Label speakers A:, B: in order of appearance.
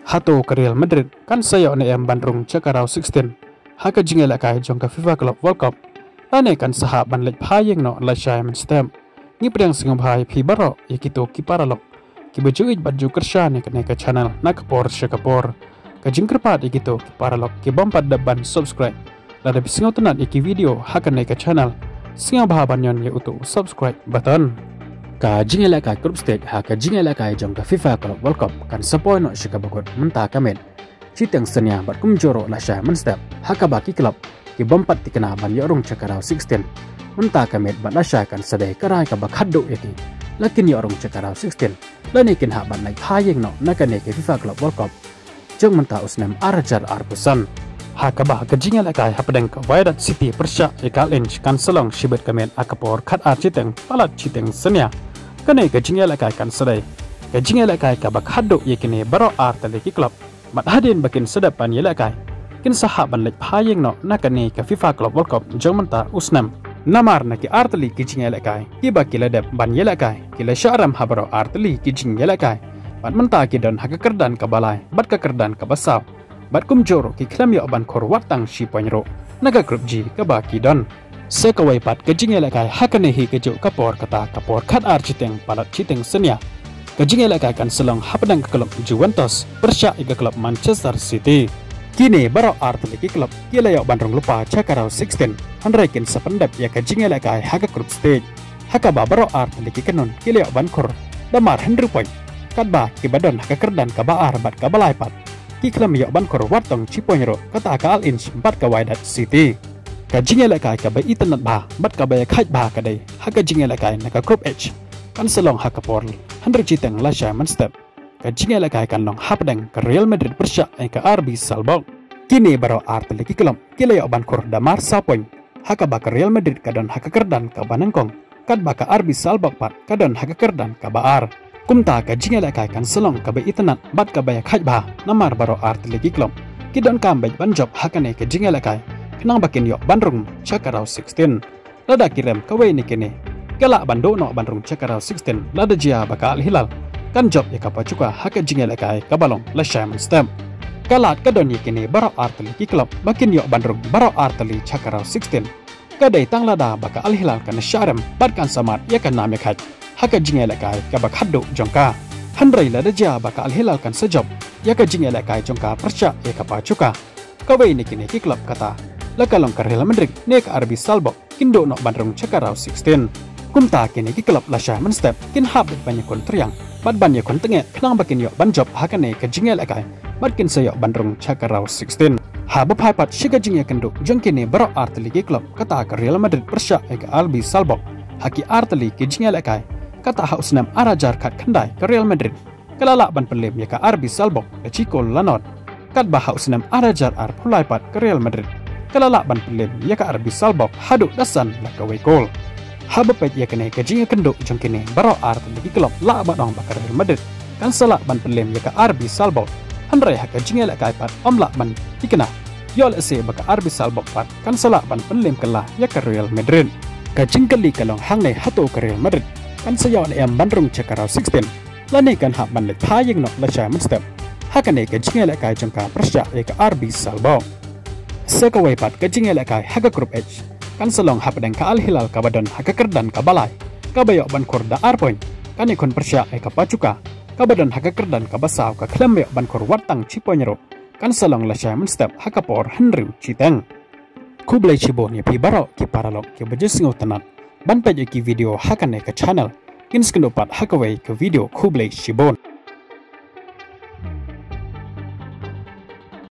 A: Hato ke Real Madrid kan sayo ne em bandrung cakarau 16 haka jingela kai jong ka FIFA Club World Cup ane kan saha ban lek phayeng no la Simon Stamp ni priang singom bhai phi baro yakito ki paralok ki baju ij baju kersha ne ka channel nak por shakapor ka jingkerpat yakito ki paralok ki bompat daban subscribe la da bisingo tenan iki video haka ne ka channel singom bha banyon ye utu subscribe button ka jingela kai group stage haka jingela kai jong ka FIFA Club World Cup kan sapoi no shikabakot menta kamen citeng senia bat kumjoro la Simon Stamp haka baki club ki bompat tikena ban yorong cakarau 16 menta kamet ban asya kan sadai karai ka bakhaddo yaki lakin yorong cakarau 16 lani kin ha ban nai thayeng no nakane ke FIFA Club World Cup jong menta usnem arajar arbusan haka bah kejinga lakai hapadeng ka Wydad City persya ekal inch kan selong shibet kamen akapor khat ar citeng palat citeng senia kane kejinga lakai kan sadai kejinga lakai ka bakhaddo yakine baro ar taleki club mat hadin bakin sedapan yelakai kin sahaban lek phayeng no nakane ka FIFA Club World Cup jomanta usnam namar na ki artli kijing yelakai ki bakila dep ban yelakai kila syaram habaro artli kijing yelakai bat menta ki don hakakerdan ka balai bat kakerdan ka basaw bat kumjoro ki klam yo ban khor watang shi ponro naga group G ka baki don sekawai pat kijing yelakai hakane hi kejo kapor kata kapor khat ar chiteng palat chiteng senia kejing yelakai kan selong hapadang ke klub Juventus persya ke klub Manchester City kini baro arteleki klub kilayo bandrong lupa cakarau 16 hanrekin sependap ya kejing yelakai haka group stage haka ba baro arteleki kanon kilayo bankor damar 100 point kadba kibadon haka kerdan kabaar bat kabalai pat ki klam yo bankor watong ciponro kata ka al inch bat ka Wydad City kejing yelakai ka ba itenat ba bat ka ba khaj ba kadai haka jing yelakai naka group H kan selong haka por 100 citeng la Simon Stamp kajing yelakai kan long hapadeng ke Real Madrid persya ke RB Salzburg kini baro arteleki klub kilayo bankor damar sapoin haka baka Real Madrid kadon haka kerdan ka banangkong kad baka RB Salzburg pat kadon haka kerdan ka baar kumta kajing yelakai kan selong ka ba itenat bat ka ba khajba namar baro arteleki klub kidon kambej banjob hakane kajing yelakai kenang bakin yo bandrung cakarau 16 lada kirem kawe ni kini kala bando no bandrung cakarau 16 lada jia baka Al Hilal kan job ya kapa cuka haka jingel kai kabalong la Simon Stamp kalat kadon yakini baro arteli ki club bakin yo bandrung baro arteli cakarau 16 kadai tang lada baka Al Hilal kan syaram badkan samat ya kan name khat haka jingel kai ka bakhaddo jongka handrai lada jia baka Al Hilal kan sejob ya ka jingel kai jongka persya ya kapa cuka kawe ni kini ki club kata la kalong ka Real Madrid ne ka RB Salzburg kindo no bandrung cakarau 16 kumta kini ki klub la Simon Stamp kin hab banyak kon triang bat banyak kon tenge kenang bakin yo banjob hakane ke jingel akai bat kin sayo bandrung cakarau 16 ha bapai pat shiga jingel kendo jong kini baro arteli ki klub kata ke Real Madrid persya ke RB Salzburg haki arteli ki jingel akai kata ha usnam arajar kat kandai ke Real Madrid kalala ban pelem ya ke RB Salzburg ke Chico Lanot kat bah ha usnam arajar ar pulai pat ke Real Madrid kalala ban pelem ya ke RB Salzburg hadu dasan la ke wekol haba pet ya kene kejinga kendo jong kene baro art di klub la badong bakar Real Madrid kan sala ban pelem ya ka RB Salzburg handrai ha kejinga la kai pat omla ban ikena yol se baka RB Salzburg pat kan sala ban pelem kala ya ka Real Madrid kajing kali kalong hangai hato ka Real Madrid kan sayo na em bandrung cakarau 16 lani kan ha ban le thayeng no la Simon Stamp hakane kejinga la kai jong ka persya ya ka RB Salzburg sekawai pat kejinga la kai ha ka group H kan selong hapadeng ka Al Hilal kabadon haka kerdan ka balai kabayo ban kor da arpoin kan ikon persya ka pacuka kabadon haka kerdan ka basaw ka klembe ban kor watang ciponyero kan selong la Simon Stamp haka por Henry citeng kublai cibon ya pi baro ki paralok ki bejesingo tenat ban page ki video haka ne ka channel kin skendopat haka wei ke video kublai cibon